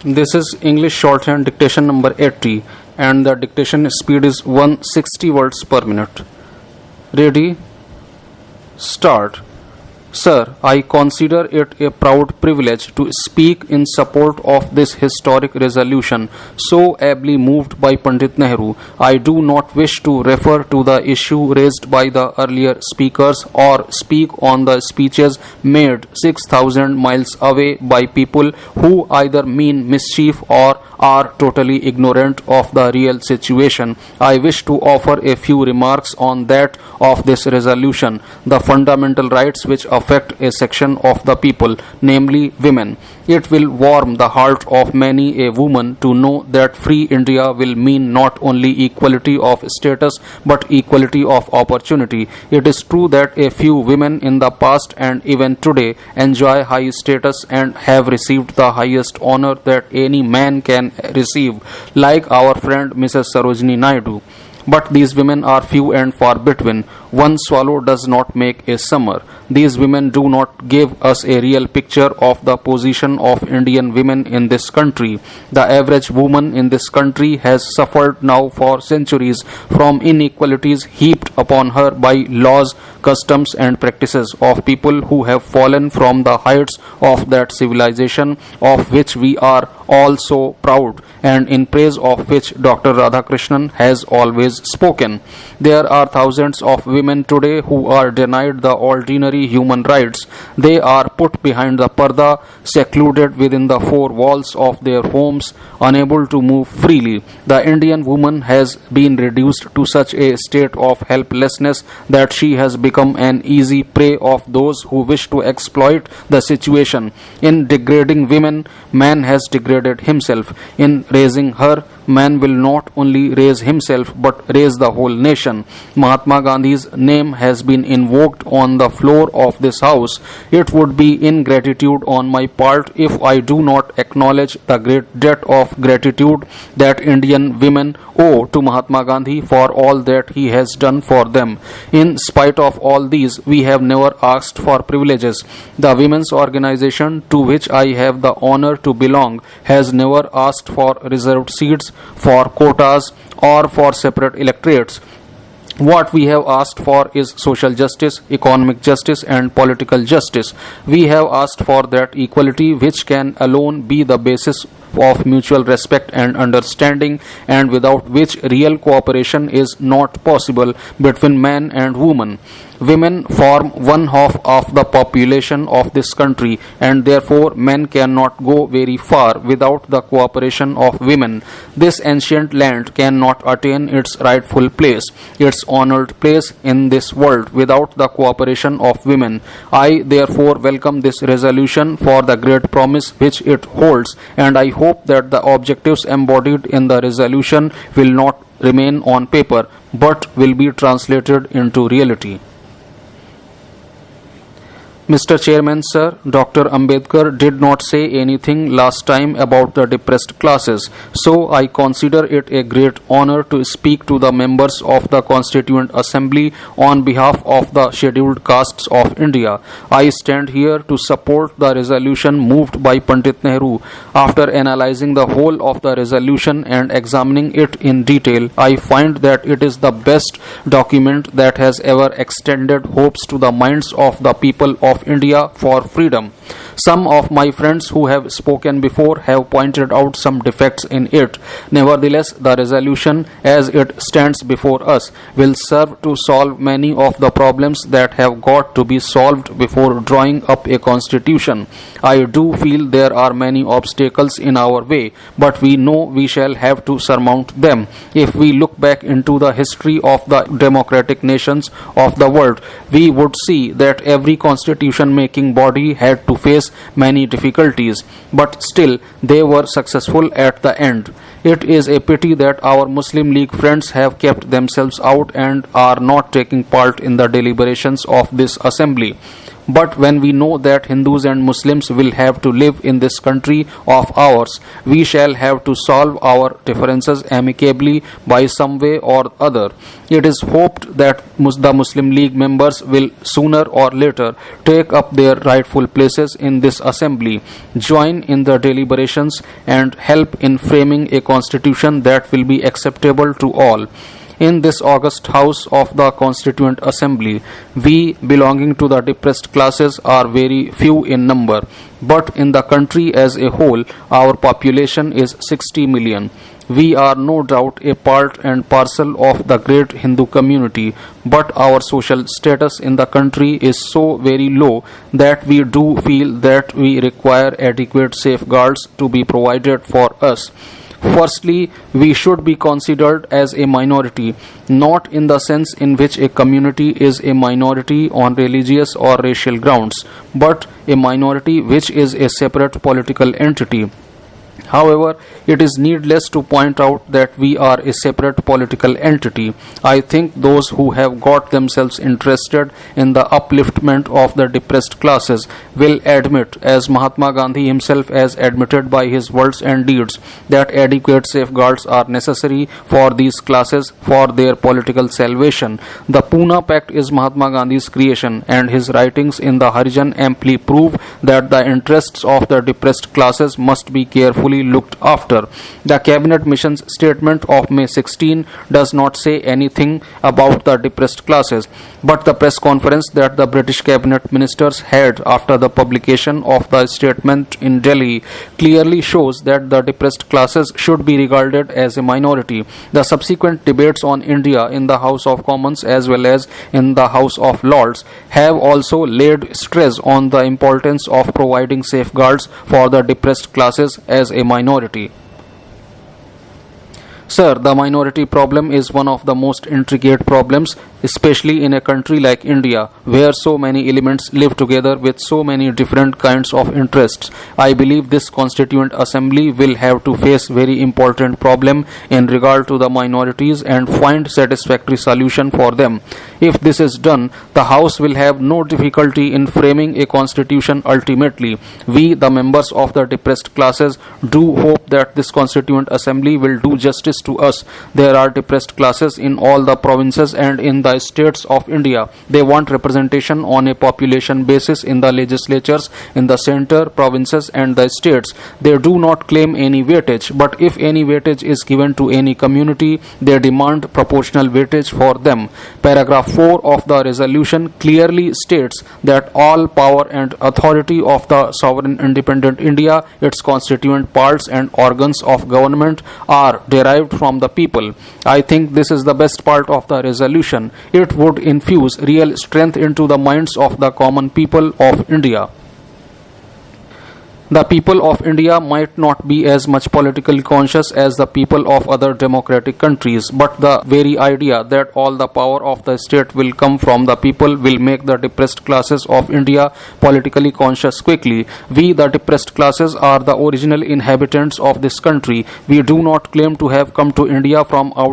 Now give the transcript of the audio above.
This is English Shorthand Dictation number 80 and the dictation speed is 160 words per minute. Ready? Start. Sir, I consider it a proud privilege to speak in support of this historic resolution, so ably moved by Pandit Nehru. I do not wish to refer to the issue raised by the earlier speakers or speak on the speeches made 6,000 miles away by people who either mean mischief or are totally ignorant of the real situation. I wish to offer a few remarks on that of this resolution, the fundamental rights which affect a section of the people, namely women. It will warm the heart of many a woman to know that free India will mean not only equality of status but equality of opportunity. It is true that a few women in the past and even today enjoy high status and have received the highest honor that any man can receive, like our friend Mrs. Sarojini Naidu. But these women are few and far between. One swallow does not make a summer. These women do not give us a real picture of the position of Indian women in this country. The average woman in this country has suffered now for centuries from inequalities heaped upon her by laws, customs and practices of people who have fallen from the heights of that civilization of which we are all so proud and in praise of which Dr. Radhakrishnan has always spoken. There are thousands of women today who are denied the ordinary human rights. They are put behind the parda, secluded within the four walls of their homes, unable to move freely. The Indian woman has been reduced to such a state of helplessness that she has become an easy prey of those who wish to exploit the situation. In degrading women, man has degraded himself. In raising her, man will not only raise himself but raise the whole nation. Mahatma Gandhi's name has been invoked on the floor of this house. It would be ingratitude on my part if I do not acknowledge the great debt of gratitude that Indian women owe to Mahatma Gandhi for all that he has done for them. In spite of all these, we have never asked for privileges. The women's organization to which I have the honor to belong has never asked for reserved seats, for quotas or for separate electorates. What we have asked for is social justice, economic justice and political justice. We have asked for that equality which can alone be the basis of mutual respect and understanding, and without which real cooperation is not possible between man and woman. Women form one half of the population of this country, and therefore men cannot go very far without the cooperation of women. This ancient land cannot attain its rightful place, its honored place in this world, without the cooperation of women. I therefore welcome this resolution for the great promise which it holds, and I hope that the objectives embodied in the resolution will not remain on paper but will be translated into reality. Mr. Chairman, sir, Dr. Ambedkar did not say anything last time about the depressed classes, so I consider it a great honor to speak to the members of the Constituent Assembly on behalf of the scheduled castes of India. I stand here to support the resolution moved by Pandit Nehru. After analyzing the whole of the resolution and examining it in detail, I find that it is the best document that has ever extended hopes to the minds of the people of India for freedom. Some of my friends who have spoken before have pointed out some defects in it. Nevertheless, the resolution as it stands before us will serve to solve many of the problems that have got to be solved before drawing up a constitution. I do feel there are many obstacles in our way, but we know we shall have to surmount them. If we look back into the history of the democratic nations of the world, we would see that every constitution making body had to face many difficulties, but still they were successful at the end. It is a pity that our Muslim League friends have kept themselves out and are not taking part in the deliberations of this assembly. But when we know that Hindus and Muslims will have to live in this country of ours, we shall have to solve our differences amicably by some way or other. It is hoped that the Muslim League members will sooner or later take up their rightful places in this assembly, join in the deliberations, and help in framing a constitution that will be acceptable to all. In this august house of the Constituent Assembly, we belonging to the depressed classes are very few in number, but in the country as a whole, our population is 60 million. We are no doubt a part and parcel of the great Hindu community, but our social status in the country is so very low that we do feel that we require adequate safeguards to be provided for us. Firstly, we should be considered as a minority, not in the sense in which a community is a minority on religious or racial grounds, but a minority which is a separate political entity. However, it is needless to point out that we are a separate political entity. I think those who have got themselves interested in the upliftment of the depressed classes will admit, as Mahatma Gandhi himself has admitted by his words and deeds, that adequate safeguards are necessary for these classes for their political salvation. The Pune Pact is Mahatma Gandhi's creation, and his writings in the Harijan amply prove that the interests of the depressed classes must be carefully looked after. The Cabinet Mission's statement of May 16 does not say anything about the depressed classes, but the press conference that the British Cabinet Ministers had after the publication of the statement in Delhi clearly shows that the depressed classes should be regarded as a minority. The subsequent debates on India in the House of Commons as well as in the House of Lords have also laid stress on the importance of providing safeguards for the depressed classes as a minority. Sir, the minority problem is one of the most intricate problems, especially in a country like India, where so many elements live together with so many different kinds of interests. I believe this Constituent Assembly will have to face very important problem in regard to the minorities and find satisfactory solution for them. If this is done, the House will have no difficulty in framing a constitution ultimately. We, the members of the depressed classes, do hope that this Constituent Assembly will do justice to us. There are depressed classes in all the provinces and in the states of India. They want representation on a population basis in the legislatures, in the center, provinces and the states. They do not claim any weightage, but if any weightage is given to any community, they demand proportional weightage for them. Paragraph 4 of the resolution clearly states that all power and authority of the sovereign independent India, its constituent parts and organs of government are derived from the people. I think this is the best part of the resolution. It would infuse real strength into the minds of the common people of India. The people of India might not be as much politically conscious as the people of other democratic countries, but the very idea that all the power of the state will come from the people will make the depressed classes of India politically conscious quickly. We, the depressed classes, are the original inhabitants of this country. We do not claim to have come to India from outside